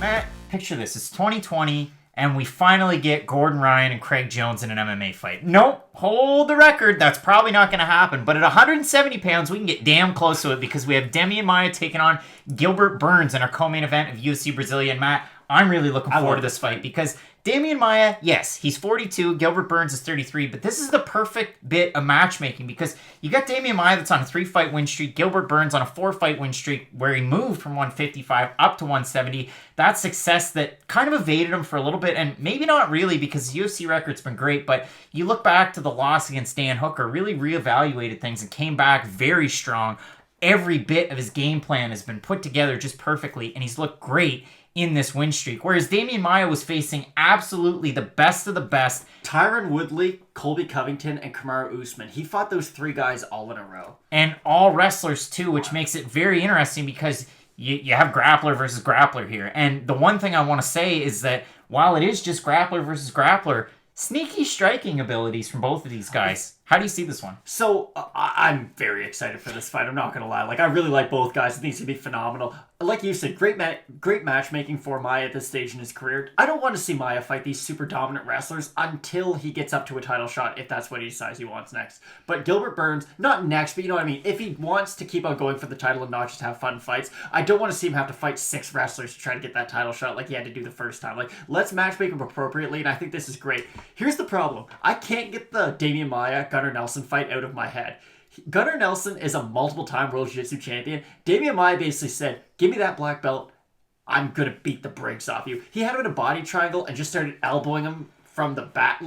Matt, picture this. It's 2020, and we finally get Gordon Ryan and Craig Jones in an MMA fight. Nope. Hold the record. That's probably not going to happen. But at 170 pounds, we can get damn close to it because we have Demian Maia taking on Gilbert Burns in our co-main event of UFC Brasília. And Matt, I'm really looking forward to this fight because Demian Maia, yes, he's 42. Gilbert Burns is 33. But this is the perfect bit of matchmaking because you got Demian Maia that's on a 3-fight win streak. Gilbert Burns on a 4-fight win streak where he moved from 155 up to 170. That's success that kind of evaded him for a little bit, and maybe not really because the UFC record's been great, but you look back to the loss against Dan Hooker, really reevaluated things and came back very strong. Every bit of his game plan has been put together just perfectly, and he's looked great in this win streak. Whereas Demian Maia was facing absolutely the best of the best. Tyron Woodley, Colby Covington, and Kamaru Usman. He fought those 3 guys all in a row. And all wrestlers too, which makes it very interesting because you have grappler versus grappler here. And the one thing I want to say is that while it is just grappler versus grappler, sneaky striking abilities from both of these guys. How do you see this one? So, I'm very excited for this fight. I'm not going to lie. I really like both guys. I think it's going to be phenomenal. Like you said, great matchmaking for Maia at this stage in his career. I don't want to see Maia fight these super dominant wrestlers until he gets up to a title shot, if that's what he decides he wants next. But Gilbert Burns, not next, but you know what I mean? If he wants to keep on going for the title and not just have fun fights, I don't want to see him have to fight 6 wrestlers to try to get that title shot like he had to do the first time. Let's matchmake him appropriately, and I think this is great. Here's the problem. I can't get the Demian Maia, Gunnar Nelson fight out of my head. Gunnar Nelson is a multiple-time World Jiu-Jitsu champion. Demian Maia basically said, give me that black belt, I'm going to beat the brakes off you. He had him in a body triangle and just started elbowing him from the back.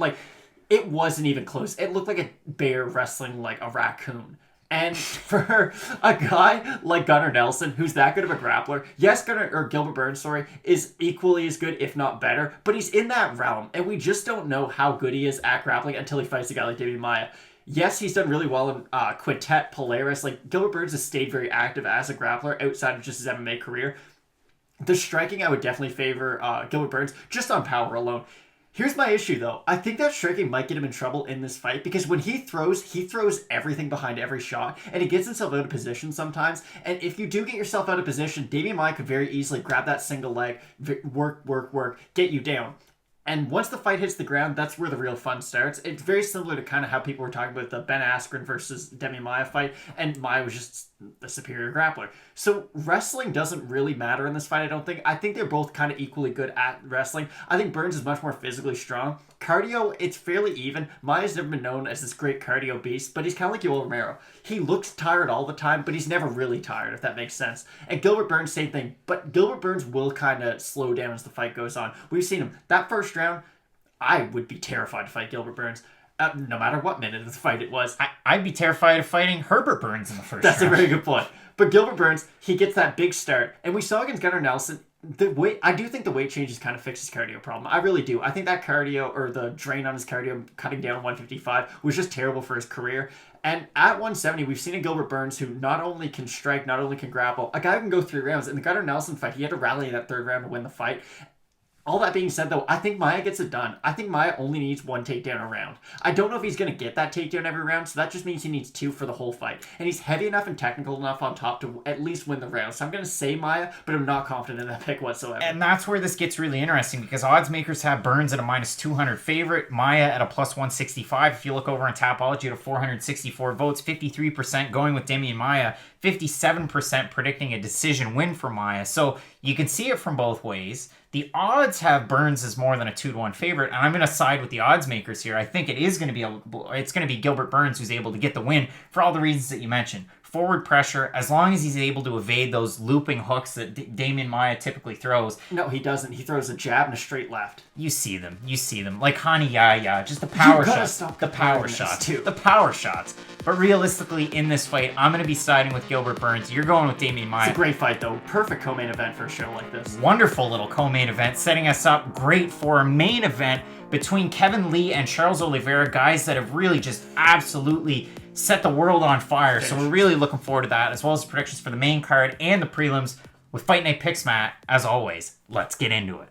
It wasn't even close. It looked like a bear wrestling like a raccoon. And for a guy like Gunnar Nelson, who's that good of a grappler, yes, Gilbert Burns, is equally as good, if not better, but he's in that realm, and we just don't know how good he is at grappling until he fights a guy like Demian Maia. Yes, he's done really well in Quintet, Polaris. Gilbert Burns has stayed very active as a grappler outside of just his MMA career. The striking, I would definitely favor Gilbert Burns, just on power alone. Here's my issue, though. I think that striking might get him in trouble in this fight because when he throws everything behind every shot, and he gets himself out of position sometimes. And if you do get yourself out of position, Demian Maia could very easily grab that single leg, work, get you down. And once the fight hits the ground, that's where the real fun starts. It's very similar to kind of how people were talking about the Ben Askren versus Demian Maia fight, and Maia was just the superior grappler. So wrestling doesn't really matter in this fight, I don't think. I think they're both kind of equally good at wrestling. I think Burns is much more physically strong. Cardio, it's fairly even. Maia's never been known as this great cardio beast, but he's kind of like Yoel Romero. He looks tired all the time, but he's never really tired, if that makes sense. And Gilbert Burns, same thing. But Gilbert Burns will kind of slow down as the fight goes on. We've seen him. That first round, I would be terrified to fight Gilbert Burns. No matter what minute of the fight it was. I'd be terrified of fighting Herbert Burns in the first round. That's a very good point. But Gilbert Burns, he gets that big start. And we saw against Gunnar Nelson, I do think the weight changes kind of fix his cardio problem. I really do. I think that cardio, or the drain on his cardio, cutting down 155, was just terrible for his career. And at 170, we've seen a Gilbert Burns who not only can strike, not only can grapple, a guy who can go 3 rounds. In the Gunnar Nelson fight, he had to rally in that 3rd round to win the fight. All that being said, though, I think Maia gets it done. I think Maia only needs 1 takedown a round. I don't know if he's going to get that takedown every round, so that just means he needs 2 for the whole fight. And he's heavy enough and technical enough on top to at least win the round. So I'm going to say Maia, but I'm not confident in that pick whatsoever. And that's where this gets really interesting because odds makers have Burns at a minus 200 favorite, Maia at a plus 165. If you look over on Tapology, at a 464 votes, 53% going with Demian Maia, 57% predicting a decision win for Maia. So you can see it from both ways. The odds have Burns as more than a 2-1 favorite, and I'm going to side with the odds makers here. I think it's going to be Gilbert Burns who's able to get the win for all the reasons that you mentioned. Forward pressure, as long as he's able to evade those looping hooks that Demian Maia typically throws. No, he doesn't. He throws a jab and a straight left. You see them. Like Hani Yaya, just the power shots. The power shots. The power shots. But realistically, in this fight, I'm going to be siding with Gilbert Burns. You're going with Demian Maia. It's a great fight, though. Perfect co-main event for a show like this. Wonderful little co-main event, setting us up great for a main event between Kevin Lee and Charles Oliveira, guys that have really just absolutely set the world on fire. So we're really looking forward to that, as well as the predictions for the main card and the prelims with Fight Night Picks, Matt. As always, let's get into it.